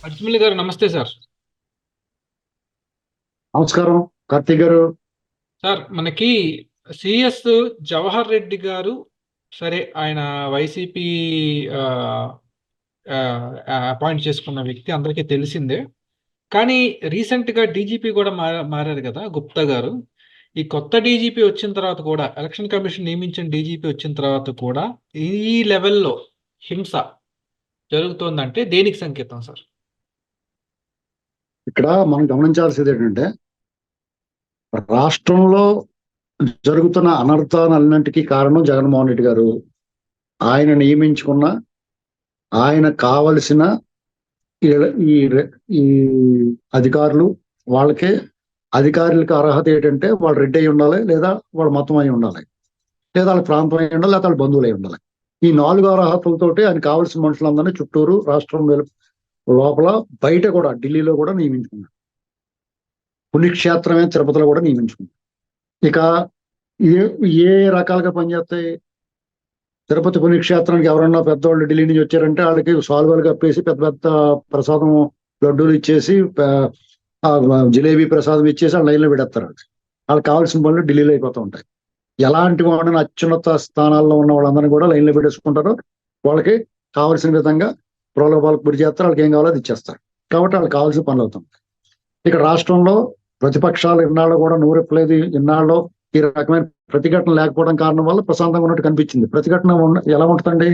అజ్మల్ గారు నమస్తే సార్. నమస్కారం కార్తీక్ గారు. సార్ మనకి సిఎస్ జవహర్ రెడ్డి గారు, సరే ఆయన వైసీపీ అపాయింట్ చేసుకున్న వ్యక్తి అందరికీ తెలిసిందే. కానీ రీసెంట్గా డీజీపీ కూడా మారారు కదా గుప్తా గారు. ఈ కొత్త డీజీపీ వచ్చిన తర్వాత కూడా, ఎలక్షన్ కమిషన్ నియమించిన డీజీపీ వచ్చిన తర్వాత కూడా ఈ లెవెల్లో హింస జరుగుతోందంటే దేనికి సంకేతం సార్? ఇక్కడ మనం గమనించాల్సింది ఏంటంటే, రాష్ట్రంలో జరుగుతున్న అనర్థాలన్నింటికీ కారణం జగన్మోహన్ రెడ్డి గారు. ఆయన నియమించుకున్న, ఆయన కావలసిన ఈ ఈ అధికారులు, వాళ్ళకే అధికారులకు అర్హత ఏంటంటే వాళ్ళు రెడ్డి అయి ఉండాలి, లేదా వాళ్ళు మతం అయి ఉండాలి, లేదా వాళ్ళ ప్రాంతం అయి ఉండాలి, లేదా వాళ్ళ బంధువులు అయి ఉండాలి. ఈ 4 అర్హతలతోటి ఆయన కావలసిన మనుషులందరినీ చుట్టూరు రాష్ట్రం లోపల బయట కూడా ఢిల్లీలో కూడా నియమించుకున్నారు. పుణ్యక్షేత్రమే తిరుపతిలో కూడా నియమించుకున్నారు. ఇక ఏ ఏ రకాలుగా పనిచేస్తాయి? తిరుపతి పుణ్యక్షేత్రానికి ఎవరన్నా పెద్దవాళ్ళు ఢిల్లీ నుంచి వచ్చారంటే వాళ్ళకి సాల్వాలు కప్పేసి పెద్ద పెద్ద ప్రసాదం లడ్డూలు ఇచ్చేసి జిలేబీ ప్రసాదం ఇచ్చేసి వాళ్ళ లైన్లో పెడతారు. వాళ్ళకి కావాల్సిన పనులు ఢిల్లీలో అయిపోతూ ఉంటాయి. ఎలాంటి వాళ్ళని అత్యున్నత స్థానాల్లో ఉన్న వాళ్ళందరినీ కూడా లైన్లో పెట్టేసుకుంటారు. వాళ్ళకి కావాల్సిన విధంగా ప్రలోభాలకు గురి చేస్తారు. వాళ్ళకి ఏం కావాలో అది ఇచ్చేస్తారు. కాబట్టి వాళ్ళకి కావాల్సిన పనులు అవుతాం. ఇక్కడ రాష్ట్రంలో ప్రతిపక్షాలు ఇన్నాళ్ళు కూడా నూరెప్పలేదు. ఇన్నాళ్ళు ఈ రకమైన ప్రతిఘటన లేకపోవడం కారణం వల్ల ప్రశాంతంగా ఉన్నట్టు కనిపించింది. ప్రతిఘటన ఎలా ఉంటుందండి?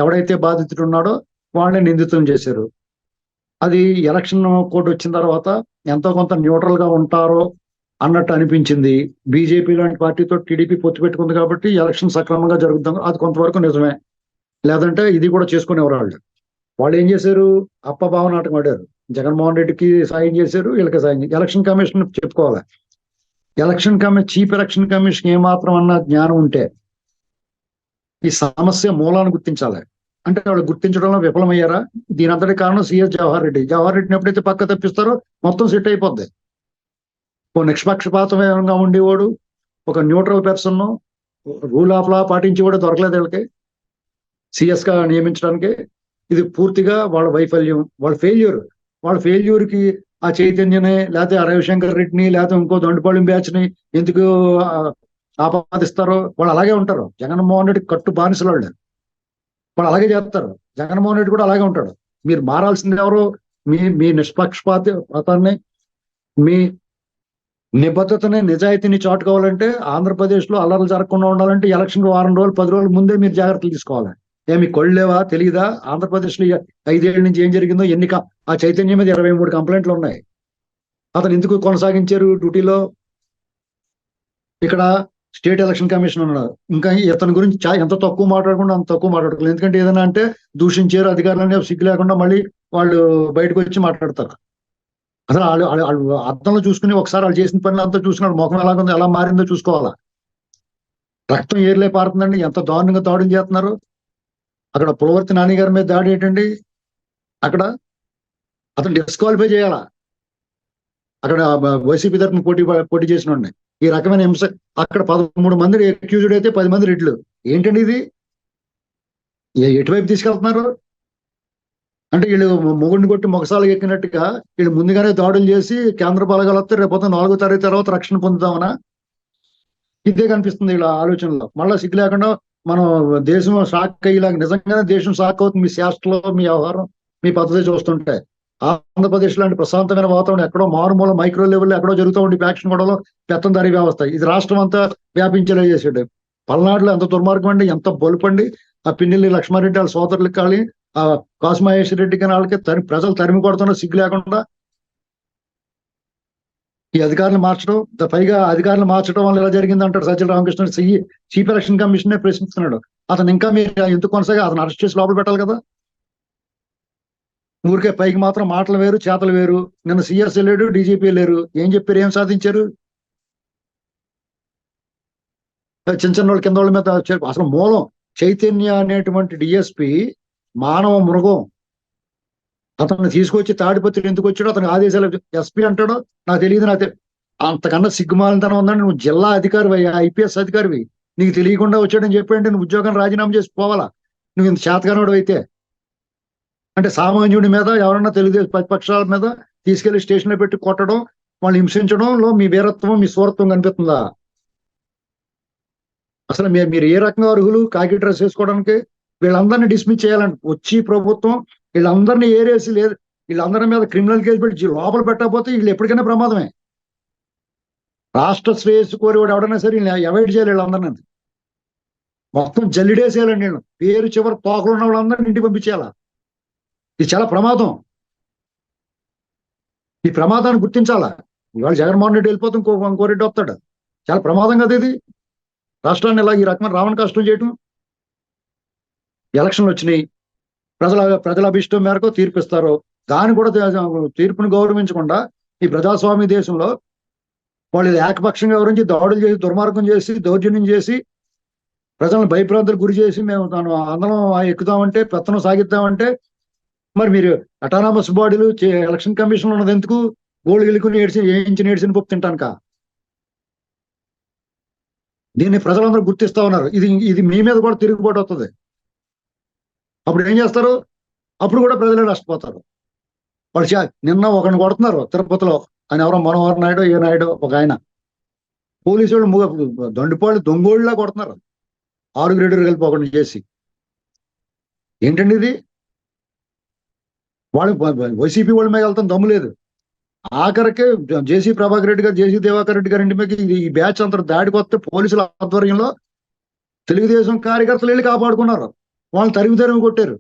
ఎవడైతే బాధితుడు ఉన్నాడో వాళ్ళని నిందితులను చేశారు. అది ఎలక్షన్ కోడ్ వచ్చిన తర్వాత ఎంతో కొంత న్యూట్రల్ గా ఉంటారో అన్నట్టు అనిపించింది. బీజేపీ లాంటి పార్టీతో టీడీపీ పొత్తు పెట్టుకుంది కాబట్టి ఎలక్షన్ సక్రమంగా జరుగుతుంది. అది కొంతవరకు నిజమే. లేదంటే ఇది కూడా చేసుకునేవారు. వాళ్ళు ఏం చేశారు? అప్పభావ నాటకం ఆడారు. జగన్మోహన్ రెడ్డికి సాయం చేశారు, వీళ్ళకి సాయం చేశారు. ఎలక్షన్ కమిషన్ చెప్పుకోవాలి. చీఫ్ ఎలక్షన్ కమిషన్ ఏమాత్రం అన్న జ్ఞానం ఉంటే ఈ సమస్య మూలాన్ని గుర్తించాలి. అంటే వాళ్ళు గుర్తించడంలో విఫలమయ్యారా? దీని అంతటి కారణం సిఎస్ జవహర్ రెడ్డి. జవహర్ రెడ్డిని ఎప్పుడైతే పక్క తప్పిస్తారో మొత్తం సెట్ అయిపోద్ది. ఓ నిష్పక్షపాతంగా ఉండేవాడు, ఒక neutral person, rule of law పాటించి కూడా దొరకలేదు వీళ్ళకి సిఎస్ గా నియమించడానికి. ఇది పూర్తిగా వాళ్ళ వైఫల్యం, వాళ్ళ ఫెయిల్యూర్ కి ఆ చైతన్యని, లేకపోతే ఆ రవిశంకర్ రెడ్డిని, లేకపోతే ఇంకో దొండపాళెం బ్యాచ్ ని ఎందుకు ఆపాదిస్తారో? వాళ్ళు అలాగే ఉంటారు. జగన్మోహన్ రెడ్డి కట్టు బానిసలు వాళ్ళు అలాగే చేస్తారు. జగన్మోహన్ రెడ్డి కూడా అలాగే ఉంటాడు. మీరు మారాల్సింది ఎవరు? మీ నిష్పక్షపాతాన్ని, మీ నిబద్ధతని, నిజాయితీని చాటుకోవాలంటే, ఆంధ్రప్రదేశ్ లో అల్లర్లు జరగకుండా ఉండాలంటే ఎలక్షన్ వారం రోజులు 10 రోజుల ముందే మీరు జాగ్రత్తలు తీసుకోవాలి. ఏమి కొళ్ళేవా? తెలియదా? ఆంధ్రప్రదేశ్ లో 5 ఏళ్ల నుంచి ఏం జరిగిందో, ఆ చైతన్యం మీద 23 కంప్లైంట్లు ఉన్నాయి. అతను ఎందుకు కొనసాగించారు డ్యూటీలో? ఇక్కడ స్టేట్ ఎలక్షన్ కమిషన్ ఉన్నాడు. ఇంకా ఇతని గురించి ఎంత తక్కువ మాట్లాడకుండా అంత తక్కువ మాట్లాడుకోలేదు. ఎందుకంటే ఏదైనా అంటే దూషించారు అధికారులని సిగ్గు లేకుండా మళ్ళీ వాళ్ళు బయటకు వచ్చి మాట్లాడతారు. అసలు వాళ్ళు అర్థంలో చూసుకుని ఒకసారి వాళ్ళు చేసిన పనులు అంతా చూసుకున్నాడు. ముఖం ఎలాగుందో, ఎలా మారిందో చూసుకోవాలా. రక్తం ఏర్లే పారుతుందండి. ఎంత దారుణంగా దాడులు చేస్తున్నారు. అక్కడ పులవర్తి నాని గారి మీద దాడి ఏంటండి? అక్కడ అతను డిస్క్వాలిఫై చేయాలా? అక్కడ వైసీపీ తరఫున పోటీ చేసిన ఈ రకమైన హింస. అక్కడ 13 మంది అక్యూజ్డ్ అయితే 10 మంది రెడ్లు. ఏంటండి ఇది? ఎటువైపు తీసుకెళ్తున్నారు? అంటే వీళ్ళు మొగుడిని కొట్టి మొగసాలు ఎక్కినట్టుగా వీళ్ళు ముందుగానే దాడులు చేసి కేంద్ర బలగాలు వస్తే రేపు 4వ తరగతి తర్వాత రక్షణ పొందుతామనా? ఇదే కనిపిస్తుంది వీళ్ళ ఆలోచనలో. మళ్ళీ సిగ్గు లేకుండా మనం దేశం షాక్ అయ్యేలాగా, నిజంగానే దేశం షాక్ అవుతుంది మీ శాస్త్రంలో, మీ వ్యవహారం, మీ పద్ధతి చూస్తుంటే. ఆంధ్రప్రదేశ్ లాంటి ప్రశాంతమైన వాతావరణం ఎక్కడో మారుమూల మైక్రో లెవెల్లో ఎక్కడో జరుగుతూ ఉండి ఫ్యాక్షన్ గొడవలో పెత్తందారీ వ్యవస్థ ఇది రాష్ట్రం అంతా వ్యాపించేలా చేసాడు. పల్నాడులో ఎంత దుర్మార్గం అండి, ఎంత బలుపండి. ఆ పిన్నెల్లి లక్ష్మారెడ్డి వాళ్ళ సోదరులకు కానీ, ఆ కాసుమహేశ్వర రెడ్డి కానీ వాళ్ళకి ప్రజలు తరిమి కొడుతున్న సిగ్గు లేకుండా ఈ అధికారులు మార్చడం. పైగా అధికారులు మార్చడం వల్ల ఎలా జరిగింది అంటాడు సజ్జల రామకృష్ణ. చీఫ్ ఎలక్షన్ కమిషనే ప్రశ్నిస్తున్నాడు. అతను ఇంకా మీరు ఎందుకు కొనసాగా? అతను అరెస్ట్ చేసి లోపల పెట్టాలి కదా. ఊరికే పైకి మాత్రం మాటలు వేరు, చేతలు వేరు. నిన్న సిఎస్ వెళ్ళాడు, డీజీపీ వెళ్ళారు. ఏం చెప్పారు? ఏం సాధించారు? చిన్న వాళ్ళ కింద వాళ్ళ మీద అసలు మూలం చైతన్య అనేటువంటి డిఎస్పి మానవ మృగం. అతను తీసుకొచ్చి తాడిపత్రి ఎందుకు వచ్చాడో అతనికి ఆదేశాలు ఎస్పీ అంటాడో నాకు తెలియదు. అంతకన్నా సిగ్గుమాలితనం ఉందండి. నువ్వు జిల్లా అధికారివి, ఐపీఎస్ అధికారివి, నీకు తెలియకుండా వచ్చాడని చెప్పండి నువ్వు ఉద్యోగం రాజీనామా చేసి పోవాలా? నువ్వు ఇంత చేతగానోడు అయితే. అంటే సామాన్యుడి మీద ఎవరన్నా తెలుగుదేశం ప్రతిపక్షాల మీద తీసుకెళ్లి స్టేషన్లో పెట్టి కొట్టడం, వాళ్ళు హింసించడంలో మీ వీరత్వం, మీ సూరత్వం కనిపిస్తుందా? అసలు మీరు ఏ రకంగా అర్హులు కాకి డ్రెస్ వేసుకోవడానికి? వీళ్ళందరినీ డిస్మిస్ చేయాలంటే వచ్చి ప్రభుత్వం వీళ్ళందరినీ ఏరేసి లేదు, వీళ్ళందరి మీద క్రిమినల్ కేసు పెట్టి లోపల పెట్టకపోతే వీళ్ళు ఎప్పటికైనా ప్రమాదమే. రాష్ట్ర శ్రేయస్సు కోరి వాడు ఎవడైనా సరే అవాయిడ్ చేయాలి వీళ్ళందరినీ. మొత్తం జల్లిడేసేయాలండి వీళ్ళు. పేరు చివరి తోకలు ఉన్న వాళ్ళందరినీ ఇంటికి పంపించేయాలా. ఇది చాలా ప్రమాదం. ఈ ప్రమాదాన్ని గుర్తించాలా. ఇవాళ జగన్మోహన్ రెడ్డి వెళ్ళిపోతే ఇంకో రెడ్డి వస్తాడు. చాలా ప్రమాదం కదా ఇది. రాష్ట్రాన్ని ఇలా ఈ రకమైన రావణ కష్టం చేయటం. ఎలక్షన్లు వచ్చినాయి, ప్రజల అభిష్టం మేరకు తీర్పిస్తారు. దాన్ని కూడా తీర్పును గౌరవించకుండా ఈ ప్రజాస్వామ్య దేశంలో వాళ్ళు ఏకపక్షంగా వివరించి దాడులు చేసి, దుర్మార్గం చేసి, దౌర్జన్యం చేసి, ప్రజలను భయభ్రాంతులకు గురి చేసి మేము అందరం ఎక్కుదామంటే, పెత్తనం సాగిద్దామంటే, మరి మీరు అటానమస్ బాడీలు ఎలక్షన్ కమిషన్ ఉన్నది ఎందుకు? గోళ్ళు గెలుకుని ఏడ్చిన పప్పు తింటానుక. దీన్ని ప్రజలందరూ గుర్తిస్తా ఉన్నారు. ఇది మీ మీద కూడా తిరుగుబాటు వస్తుంది. అప్పుడు ఏం చేస్తారు? అప్పుడు కూడా ప్రజలే నష్టపోతారు. వాళ్ళు నిన్న ఒకరిని కొడుతున్నారు తిరుపతిలో, ఆయన ఎవరో మనోహర్ నాయుడు ఏ నాయుడు ఒక ఆయన. పోలీసు వాళ్ళు దొండిపాళ్ళు దొంగోళ్ళలా కొడుతున్నారు, 6 గ్రేడర్ కలిపి ఒకరిని చేసి. ఏంటండి ఇది? వాళ్ళు వైసీపీ వాళ్ళ మీద వెళ్తాం దమ్ము లేదు. ఆఖరికి జేసీ ప్రభాకర్ రెడ్డి గారు, జేసీ దివాకర్ రెడ్డి గారి ఇంటి మీద ఈ బ్యాచ్ అంతా దాడికి వస్తే పోలీసుల ఆధ్వర్యంలో తెలుగుదేశం కార్యకర్తలు వెళ్ళి కాపాడుకున్నారు. వాళ్ళు తరిమి కొట్టారు.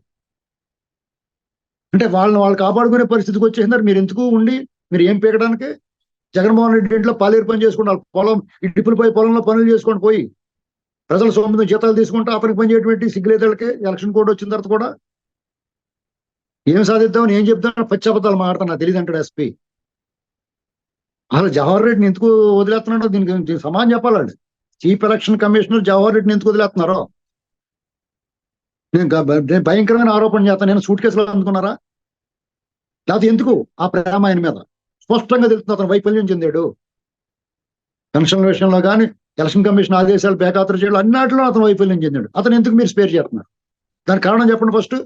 అంటే వాళ్ళు కాపాడుకునే పరిస్థితికి వచ్చేసినారు. మీరు ఎందుకు ఉండి మీరు ఏం పీకడానికి? జగన్మోహన్ రెడ్డి ఇంట్లో పాలేరు పని చేసుకుంటారు, పొలం ఇటుపులపై పొలంలో పనులు చేసుకొని పోయి ప్రజల సొమ్ము జీతాలు తీసుకుంటూ అతనికి పని చేయటువంటి సిగ్గులేతలకి ఎలక్షన్ కోడ్ వచ్చిన తర్వాత కూడా ఏం సాధిద్దామని ఏం చెప్తాను పచ్చబద్దాలు మాట్లాడుతున్నా తెలియదు అంటాడు ఎస్పీ. అసలు జవహర్ రెడ్డిని ఎందుకు వదిలేస్తున్నాడో దీనికి సమాధానం చెప్పాలండి. చీఫ్ ఎలక్షన్ కమిషనర్ జవహర్ రెడ్డిని ఎందుకు వదిలేస్తున్నారో నేను భయంకరమైన ఆరోపణ చేస్తాను. నేను సూట్ కేసులో అందుకున్నారా? లేకపోతే ఎందుకు ఆ ప్రేమ ఆయన మీద స్పష్టంగా తెలుస్తుంది. అతను వైఫల్యం చెందాడు పెన్షన్ల విషయంలో కానీ, ఎలక్షన్ కమిషన్ ఆదేశాలు బేఖాతరు చేయడం అన్నిటిలో అతను వైఫల్యం చెందాడు. అతను ఎందుకు మీరు స్పేర్ చేస్తున్నారు? దానికి కారణం చెప్పండి ఫస్ట్.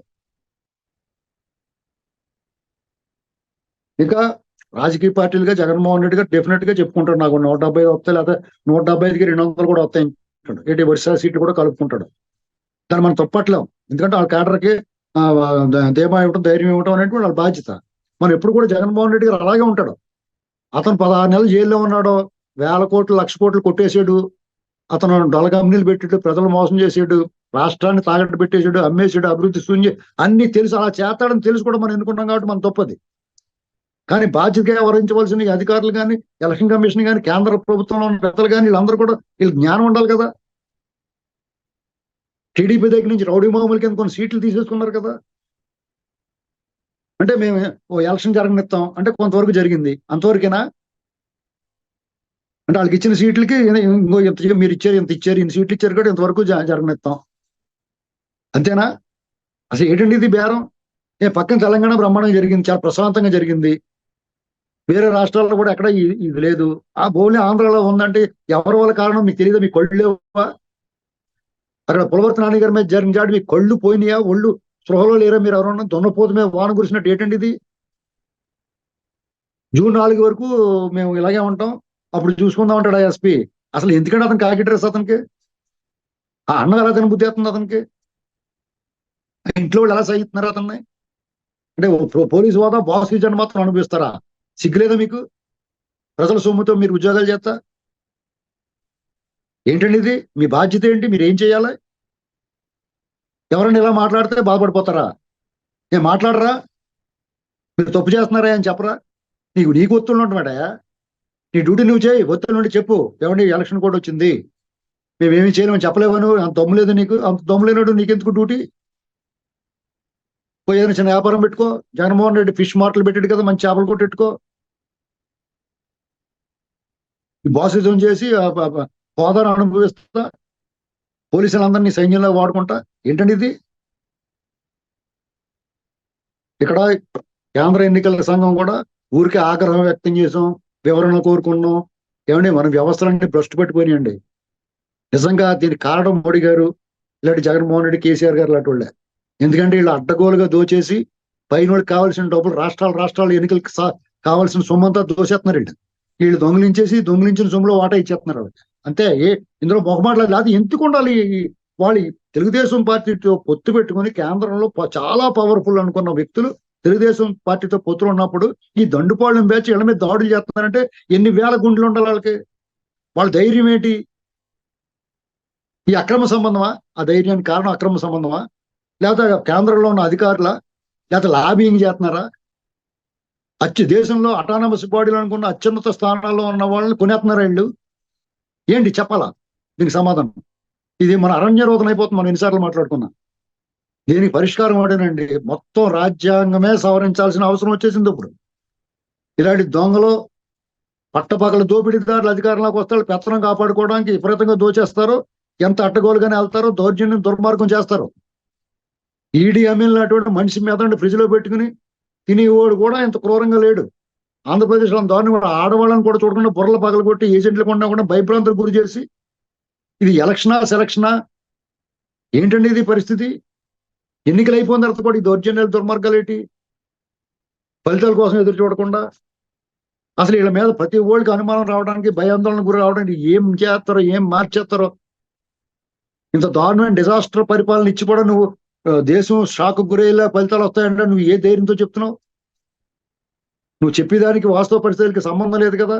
ఇక రాజకీయ పార్టీలుగా జగన్మోహన్ రెడ్డి గారు డెఫినెట్ గా చెప్పుకుంటాడు, నాకు 170 వస్తాయి, లేకపోతే 175కి 200 కూడా వస్తాయి అంటాడు. 80 వర్ష సీట్లు కూడా కలుపుకుంటాడు. దాన్ని మనం తప్పట్లేం. ఎందుకంటే వాళ్ళ కేడర్కి ధీమా ఇవ్వటం, ధైర్యం ఇవ్వటం అనేటువంటి వాళ్ళ బాధ్యత. మనం ఎప్పుడు కూడా జగన్మోహన్ రెడ్డి గారు అలాగే ఉంటాడు. అతను 16 నెలలు జైల్లో ఉన్నాడు, 1000 కోట్లు 1,00,000 కోట్లు కొట్టేసాడు. అతను డొల కంపెనీలు పెట్టాడు, ప్రజలు మోసం చేసాడు, రాష్ట్రాన్ని తాకట్టు పెట్టేసాడు, అమ్మేసాడు, అభివృద్ధి శూన్యం అన్ని తెలుసు. అలా చేస్తాడని తెలుసు కూడా మనం ఎన్నుకుంటాం కాబట్టి మనం తప్పది. కానీ బాధ్యతగా వహించవలసిన ఈ అధికారులు కానీ, ఎలక్షన్ కమిషన్ కానీ, కేంద్ర ప్రభుత్వంలో ఉన్న పెద్దలు కానీ వీళ్ళందరూ కూడా వీళ్ళకి జ్ఞానం ఉండాలి కదా. టీడీపీ దగ్గర నుంచి రౌడీ మామూలు కింద కొన్ని సీట్లు తీసేసుకున్నారు కదా. అంటే మేము ఎలక్షన్ జరగనిస్తాం అంటే కొంతవరకు జరిగింది, అంతవరకేనా? అంటే వాళ్ళకి ఇచ్చిన సీట్లకి ఇంకో ఎంత మీరు ఇచ్చారు, ఇంత ఇచ్చారు, ఇన్ని సీట్లు ఇచ్చారు కూడా ఇంతవరకు జరగనిస్తాం, అంతేనా? అసలు ఏంటండి ఇది బేరం? పక్కన తెలంగాణ బ్రహ్మాండంగా జరిగింది, చాలా ప్రశాంతంగా జరిగింది. వేరే రాష్ట్రాల్లో కూడా ఎక్కడ ఇది లేదు. ఆ భూమి ఆంధ్రాలో ఉందంటే ఎవరి వల్ల కారణం మీకు తెలియదా? మీ కళ్ళు లేవా? అక్కడ పులవర్తి నాని గారి మీద జరిగిన జాడు మీ కళ్ళు పోయినాయా? ఒళ్ళు స్పృహలో లేరా? మీరు ఎవరన్నా దున్నపోతు మీద వాన కురిసినట్టు ఏంటండి ఇది? జూన్ 4 వరకు మేము ఇలాగే ఉంటాం, అప్పుడు చూసుకుందాం అంటాడు ఎస్పీ. అసలు ఎందుకంటే అతను కాకి డ్రెస్ అతనికి? ఆ అన్నం ఎలా తిన బుద్ధి అవుతుంది అతనికి? ఇంట్లో వాళ్ళు ఎలా సహిస్తున్నారు అతన్ని? అంటే పోలీసు హోదా, బాస్ ఇచ్చాన్ని మాత్రం అనుభవిస్తారా? సిగ్గులేదా మీకు? ప్రజల సొమ్ముతో మీరు ఉద్యోగాలు చేస్తా ఏంటండి ఇది? మీ బాధ్యత ఏంటి? మీరు ఏం చేయాలి? ఎవరైనా ఇలా మాట్లాడితే బాధపడిపోతారా? నేను మాట్లాడరా? మీరు తప్పు చేస్తున్నారా అని చెప్పరా? నీకు ఒత్తులు ఉంటున్నాడా? నీ డ్యూటీ నువ్వు చేయి, ఒత్తుల నుండి చెప్పు, ఏమండి ఎలక్షన్ కోడ్ వచ్చింది, మేమేమి చేయలేమని చెప్పలేవను, అంత దమ్ము లేదు నీకు. అంత దమ్ము లేనట్టు నీకెందుకు డ్యూటీ? ఏదైనా చిన్న వ్యాపారం పెట్టుకో. జగన్మోహన్ రెడ్డి ఫిష్ మార్కెట్లు పెట్టాడు కదా, మంచి చేపలు కొట్టెట్టుకో. బాసిజం చేసి హోదాను అనుభవిస్తా, పోలీసులందరినీ సైన్యంలో వాడుకుంటా ఏంటండి ఇది? ఇక్కడ కేంద్ర ఎన్నికల సంఘం కూడా ఊరికే ఆగ్రహం వ్యక్తం చేసాం, వివరణ కోరుకున్నాం. ఏమండి మన వ్యవస్థలన్నీ భ్రష్టు పట్టిపోయినాయండి. నిజంగా దీనికి కారణం మోడీ గారు, ఇలాంటి జగన్మోహన్ రెడ్డి, కేసీఆర్ గారు లాంటి వాళ్ళే. ఎందుకంటే వీళ్ళు అడ్డగోలుగా దోచేసి పైనోడికి కావాల్సిన డబ్బులు రాష్ట్రాలు ఎన్నికలకు కావాల్సిన సొమ్మంతా దోసేస్తున్నారు వీళ్ళు దొంగిలించిన సొమ్ములో వాటా ఇచ్చేస్తున్నారు వాళ్ళకి. అంతే. ఇందులో మొహమాటలేదు. అది ఎందుకు ఉండాలి? వాళ్ళు తెలుగుదేశం పార్టీతో పొత్తు పెట్టుకుని కేంద్రంలో చాలా పవర్ఫుల్ అనుకున్న వ్యక్తులు తెలుగుదేశం పార్టీతో పొత్తులు ఉన్నప్పుడు ఈ దండుపాళ్ళెం బ్యాచ్ ఇళ్ళ మీద దాడులు చేస్తున్నారంటే ఎన్ని వేల గుండెలు ఉండాలి వాళ్ళకి? వాళ్ళ ధైర్యం ఏంటి? ఈ అక్రమ సంబంధమా? ఆ ధైర్యానికి కారణం అక్రమ సంబంధమా? లేకపోతే కేంద్రంలో ఉన్న అధికారుల, లేకపోతే లాబింగ్ చేస్తున్నారా? దేశంలో అటానమస్ బాడీలు అనుకున్న అత్యున్నత స్థానాల్లో ఉన్న వాళ్ళని కొనేస్తున్నారా వీళ్ళు? ఏంటి చెప్పాలా దీనికి సమాధానం? ఇది మన అరణ్య రోధన అయిపోతుంది. మనం ఎన్నిసార్లు మాట్లాడుకున్నాం. దీనికి పరిష్కారం అదేనండి. మొత్తం రాజ్యాంగమే సవరించాల్సిన అవసరం వచ్చేసింది ఇప్పుడు. ఇలాంటి దొంగలు పట్టపగల దోపిడీదారులు అధికారంలోకి వస్తారు, పెత్తనం కాపాడుకోవడానికి విపరీతంగా దోచేస్తారు, ఎంత అడ్డగోలుగానే వెళ్తారో, దౌర్జన్యం దుర్మార్గం చేస్తారు. ఈడీ అమీన్ అటువంటి మనిషి మీద ఫ్రిడ్జ్ లో పెట్టుకుని తినేవాడు కూడా ఇంత క్రూరంగా లేడు. ఆంధ్రప్రదేశ్ లో దారుణం కూడా ఆడవాళ్ళని కూడా చూడకుండా బుర్రలు పగలగొట్టి ఏజెంట్లు కూడా భయభ్రాంతులకు గురి చేసి, ఇది ఎలక్షనా సెలక్షనా ఏంటండి ఇది పరిస్థితి? ఎన్నికలు అయిపోయిన తర్వాత కూడా ఈ దౌర్జన్యాలు దుర్మార్గాలు ఏంటి? ఫలితాల కోసం ఎదురు చూడకుండా అసలు వీళ్ళ మీద ప్రతి ఓళ్ళకి అనుమానం రావడానికి, భయాందోళన గురి రావడానికి ఏం చేస్తారో, ఏం మార్చేస్తారో. ఇంత దారుణమైన డిజాస్టర్ పరిపాలన ఇచ్చి కూడా నువ్వు దేశం షాక్ గురయ్యేలా ఫలితాలు వస్తాయంటే నువ్వు ఏ ధైర్యంతో చెప్తున్నావు? నువ్వు చెప్పేదానికి వాస్తవ పరిస్థితులకి సంబంధం లేదు కదా.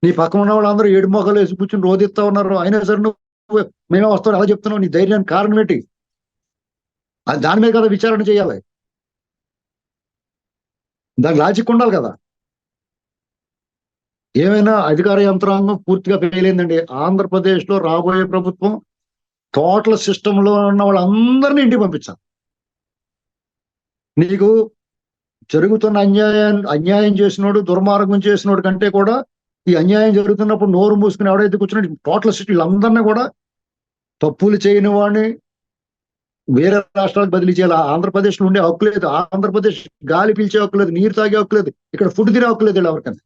నీ పక్కన ఉన్న వాళ్ళందరూ ఏడు మొక్కలు వేసి కూర్చొని రోధిస్తా ఉన్నారు. అయినా సరే నువ్వు మేమే వస్తావు ఎలా చెప్తున్నావు? నీ ధైర్యానికి కారణం ఏంటి? దాని మీద కదా విచారణ చేయాలి. దాని లాజిక్ ఉండాలి కదా. ఏమైనా అధికార యంత్రాంగం పూర్తిగా ఫెయిల్ అయిందండి. ఆంధ్రప్రదేశ్ లో రాబోయే ప్రభుత్వం టోటల్ సిస్టమ్ లో ఉన్న వాళ్ళందరినీ ఇంటికి పంపించాలి. నీకు జరుగుతున్న అన్యాయం చేసినోడు, దుర్మార్గం చేసినోడు కంటే కూడా ఈ అన్యాయం జరుగుతున్నప్పుడు నోరు మూసుకుని ఎవడైతే కూర్చున్నాడు టోటల్ సిస్టమ్ వీళ్ళందరినీ కూడా తప్పులు చేయని వాడిని వేరే రాష్ట్రాలకు బదిలీ చేయాలి. ఆంధ్రప్రదేశ్ లో ఉండే హక్కు లేదు. ఆంధ్రప్రదేశ్ గాలి పీల్చే హక్కు లేదు, నీరు తాగే హక్కు లేదు, ఇక్కడ ఫుడ్ తినే హక్కు లేదు ఎవరికైనా.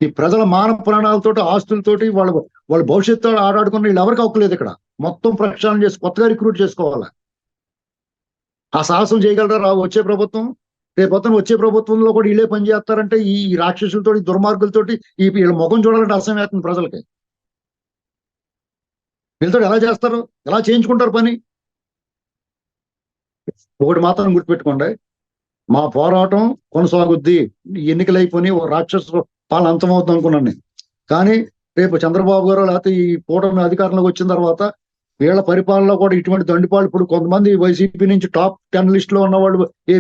ఈ ప్రజల మానవ ప్రాణాలతోటి, ఆస్తులతోటి వాళ్ళ భవిష్యత్తు ఆడాడుకున్న వీళ్ళు ఎవరికి హక్కు లేదు. ఇక్కడ మొత్తం ప్రక్షాళన చేసి కొత్తగా రిక్రూట్ చేసుకోవాలా. ఆ సాహసం చేయగలరా వచ్చే ప్రభుత్వం? రేపు వచ్చే ప్రభుత్వంలో కూడా వీళ్ళే పని చేస్తారంటే ఈ రాక్షసులతోటి, దుర్మార్గులతోటి వీళ్ళ ముఖం చూడాలంటే అసహ్యం వేస్తుంది ప్రజలకి. వీళ్ళతో ఎలా చేస్తారు? ఎలా చేయించుకుంటారు పని? ఒకటి మాత్రం గుర్తుపెట్టుకోండి, మా పోరాటం కొనసాగుద్ది. ఎన్నికలు అయిపోయి రాక్షసు పాలన అంతమవుతుంది అనుకున్నాను నేను. కానీ రేపు చంద్రబాబు గారు లేకపోతే ఈ కూటమి అధికారంలోకి వచ్చిన తర్వాత వీళ్ళ పరిపాలనలో కూడా ఇటువంటి దండిపాలు, ఇప్పుడు కొంతమంది వైసీపీ నుంచి టాప్ 10 లిస్ట్ లో ఉన్న వాళ్ళు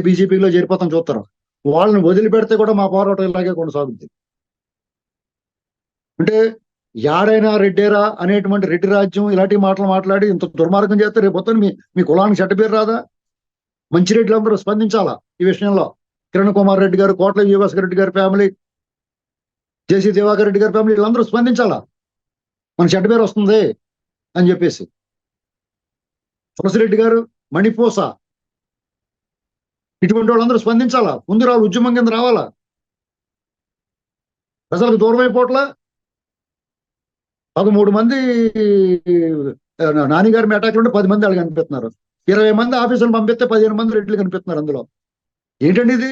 బీజేపీలో చేరిపోతాం చూస్తారు. వాళ్ళని వదిలిపెడితే కూడా మా పోరాటం ఇలాగే కొనసాగుద్ది. అంటే యాడైనా రెడ్డేరా అనేటువంటి రెడ్డి రాజ్యం ఇలాంటి మాటలు మాట్లాడి ఇంత దుర్మార్గం చేస్తే రేపు మీ కులానికి చెడ్డ పేరు రాదా? మంచి రెడ్లు అందరూ స్పందించాలా ఈ విషయంలో. కిరణ్ కుమార్ రెడ్డి గారు, కోట్ల యువస్కర్ రెడ్డి గారి ఫ్యామిలీ, జేసీ దివాకర్ రెడ్డి గారి ఫ్యామిలీ వీళ్ళందరూ స్పందించాలా. మన చెడ్డ పేరు వస్తుంది అని చెప్పేసి. తులసిరెడ్డి గారు, మణిపూస, ఇటువంటి వాళ్ళందరూ స్పందించాలా. ముందు ఉద్యమం కింద రావాలా. ప్రజలకు దూరం అయిపోట్లా. 13 మంది నానిగారి అటాక్ ఉంటే 10 మంది వాళ్ళు కనిపిస్తున్నారు. 20 మంది ఆఫీసులు పంపిస్తే 15 మంది రెడ్లు కనిపిస్తున్నారు అందులో. ఏంటండి ఇది?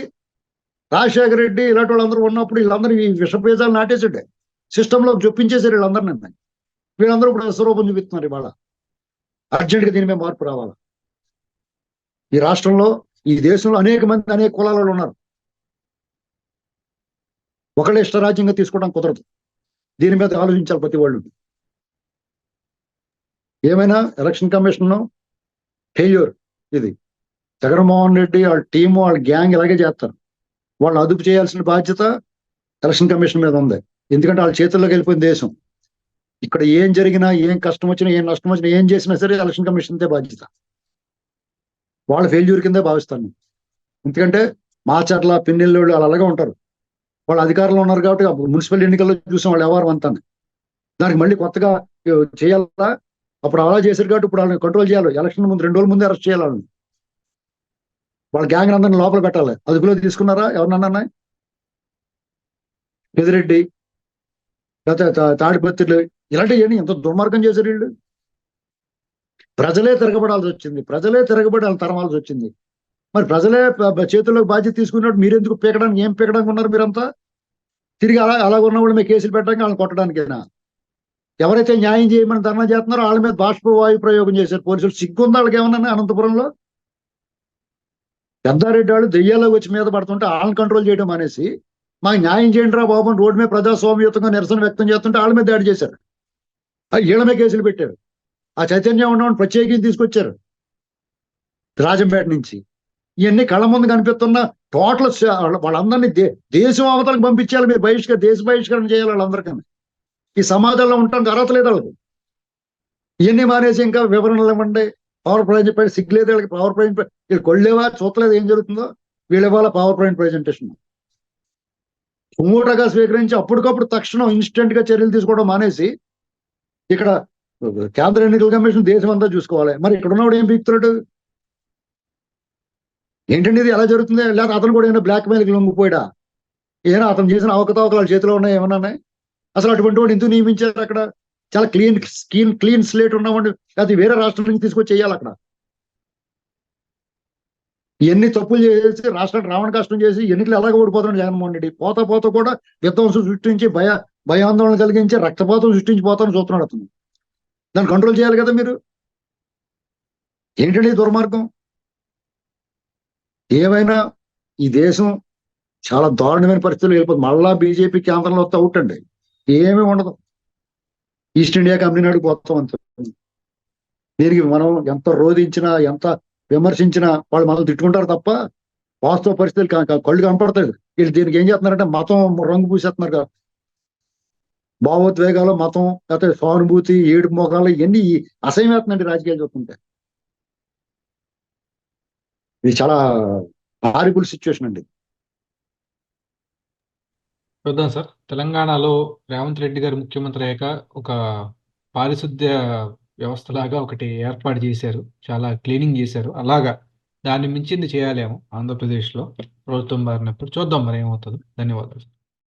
రాజశేఖర రెడ్డి ఇలాంటి వాళ్ళందరూ ఉన్నప్పుడు వీళ్ళందరూ ఈ విషపేజాలు నాటేసాడే, సిస్టంలో జొప్పించేసారు వీళ్ళందరినీ. వీళ్ళందరూ ఇప్పుడు విశ్వరూపం చూపిస్తున్నారు. ఇవాళ అర్జెంట్గా దీని మీద మార్పు రావాలి. ఈ రాష్ట్రంలో, ఈ దేశంలో అనేక మంది అనేక కులాలలో ఉన్నారు. ఒకళ్ళే ఇష్టరాజ్యంగా తీసుకోవడం కుదరదు. దీని మీద ఆలోచించాలి ప్రతి వాళ్ళు. ఏమైనా ఎలక్షన్ కమిషన్ ఫెయిల్యూర్ ఇది. జగన్మోహన్ రెడ్డి వాళ్ళ టీము, వాళ్ళ గ్యాంగ్ ఇలాగే చేస్తారు. వాళ్ళు అదుపు చేయాల్సిన బాధ్యత ఎలక్షన్ కమిషన్ మీద ఉంది. ఎందుకంటే వాళ్ళ చేతుల్లోకి వెళ్ళిపోయింది దేశం. ఇక్కడ ఏం జరిగినా, ఏం కష్టం వచ్చినా, ఏం నష్టం వచ్చినా, ఏం చేసినా సరే ఎలక్షన్ కమిషన్దే బాధ్యత. వాళ్ళ ఫెయిల్యూర్ కిందే భావిస్తాను. ఎందుకంటే మాచర్ల, పిన్నెల్లోళ్ళు వాళ్ళు అలాగే ఉంటారు. వాళ్ళు అధికారంలో ఉన్నారు కాబట్టి మున్సిపల్ ఎన్నికల్లో చూసాం వాళ్ళు ఎవరు అంతా. దానికి మళ్ళీ కొత్తగా చేయాలా? అప్పుడు అలా చేశారు కాబట్టి ఇప్పుడు వాళ్ళని కంట్రోల్ చేయాలి. ఎలక్షన్ ముందు 2 రోజుల ముందే అరెస్ట్ చేయాలి వాళ్ళని. వాళ్ళ గ్యాంగ్ అందరిని లోపల పెట్టాలి. అదుపులో తీసుకున్నారా ఎవరినన్నా? పెదిరెడ్డి, లేకపోతే తాడిపత్రులు ఇలాంటివి ఎంత దుర్మార్గం చేశారు వీళ్ళు. ప్రజలే తిరగబడాల్సి వచ్చింది. ప్రజలే తిరగబడి వాళ్ళు తరమాల్సి వచ్చింది. మరి ప్రజలే చేతుల్లోకి బాధ్యత తీసుకున్నట్టు మీరెందుకు పీకడానికి ఏం పీకడానికి ఉన్నారు మీరంతా? తిరిగి అలా ఉన్న వాళ్ళు మీరు కేసులు పెట్టడానికి వాళ్ళని కొట్టడానికేనా? ఎవరైతే న్యాయం చేయమని ధర్నా చేస్తున్నారో వాళ్ళ మీద బాష్పవాయు ప్రయోగం చేశారు పోలీసులు. సిగ్గుంది వాళ్ళకి ఏమన్నా అనంతపురంలో? పెద్దారెడ్డి వాళ్ళు దెయ్యాలకు వచ్చి మీద పడుతుంటే వాళ్ళని కంట్రోల్ చేయడం అనేసి మాకు న్యాయం చేయండి రా బాబు అని రోడ్డు మీద ప్రజాస్వామ్యయుతంగా నిరసన వ్యక్తం చేస్తుంటే వాళ్ళ మీద దాడి చేశారు. వీళ్ళ మీద కేసులు పెట్టారు. ఆ చైతన్యం ఉన్నవాడిని ప్రత్యేకించి తీసుకొచ్చారు రాజంపేట నుంచి. ఇవన్నీ కళ్ళ ముందు కనిపిస్తున్న టోటల్ వాళ్ళందరినీ దేశం అవతలకు పంపించాలి. మీరు దేశ బహిష్కరణ చేయాలి వాళ్ళందరికీ. ఈ సమాజంలో ఉండడానికి అర్హత లేదు వాళ్ళకి. ఇవన్నీ మానేసి ఇంకా వివరణలు ఇవ్వండి, పవర్ పాయింట్ చెప్పండి. సిగ్గులేదు వీళ్ళకి. పవర్ పాయింట్ వీళ్ళు కొళ్ళేవా చూడలేదు ఏం జరుగుతుందో. వీళ్ళు ఇవ్వాలి పవర్ పాయింట్ ప్రజెంటేషన్. సుమూటగా స్వీకరించి అప్పటికప్పుడు తక్షణం ఇన్స్టెంట్ గా చర్యలు తీసుకోవడం మానేసి ఇక్కడ కేంద్ర ఎన్నికల కమిషన్ దేశం అంతా చూసుకోవాలి. మరి ఇక్కడ ఉన్నవాడు ఏం పీకుతున్నాడు ఏంటండి? ఇది ఎలా జరుగుతుంది? లేదా అతను కూడా ఏమైనా బ్లాక్ మెయిల్కి లొంగిపోయాడా? ఏమైనా అతను చేసిన అవకతవకలు చేతిలో ఉన్నాయి ఏమన్నా ఉన్నాయి? అసలు అటువంటి వాడు ఎందుకు నియమించారు అక్కడ? చాలా క్లీన్ స్లేట్ ఉన్నవాడిని అది వేరే రాష్ట్రం నుంచి తీసుకొచ్చి చేయాలి అక్కడ. ఇవన్నీ తప్పులు చేసి రాష్ట్రానికి రావణ కష్టం చేసి ఎన్నికలు ఎలాగ ఓడిపోతున్నాడు జగన్మోహన్ రెడ్డి. పోతా కూడా విధ్వంసం సృష్టించి భయాందోళన కలిగించి రక్తపాతం సృష్టించి పోతాను చూస్తున్నాడు అతను. దాన్ని కంట్రోల్ చేయాలి కదా మీరు. ఏంటండి దుర్మార్గం? ఏమైనా ఈ దేశం చాలా దారుణమైన పరిస్థితులు వెళ్ళిపోతుంది. మళ్ళా బీజేపీ కేంద్రంలో వస్తే అవుట్ అండి. ఏమీ ఉండదు. ఈస్ట్ ఇండియా కంపెనీ నాడు పోతాం అంతే. దీనికి మనం ఎంత రోధించినా ఎంత విమర్శించినా వాళ్ళు మనం తిట్టుకుంటారు తప్ప వాస్తవ పరిస్థితులు కళ్ళు కనపడతాయి. వీళ్ళు దీనికి ఏం చేస్తున్నారంటే మతం రంగు పూసేస్తున్నారు కదా. భావోద్వేగాలు, మతం, లేకపోతే సానుభూతి, ఏడుపు మోకాలు ఇవన్నీ అసహ్యమేస్తుందండి రాజకీయాలు చూస్తుంటే. ఇది చాలా హారిబుల్ సిచ్యువేషన్ అండి. చూద్దాం సార్. తెలంగాణలో రేవంత్ రెడ్డి గారు ముఖ్యమంత్రి అయ్యాక ఒక పారిశుద్ధ్య వ్యవస్థలాగా ఒకటి ఏర్పాటు చేశారు. చాలా క్లీనింగ్ చేశారు. అలాగా దాన్ని మించింది చేయాలేమో ఆంధ్రప్రదేశ్లో ప్రభుత్వం మారినప్పుడు. చూద్దాం మరి ఏమవుతుందో. ధన్యవాదాలు.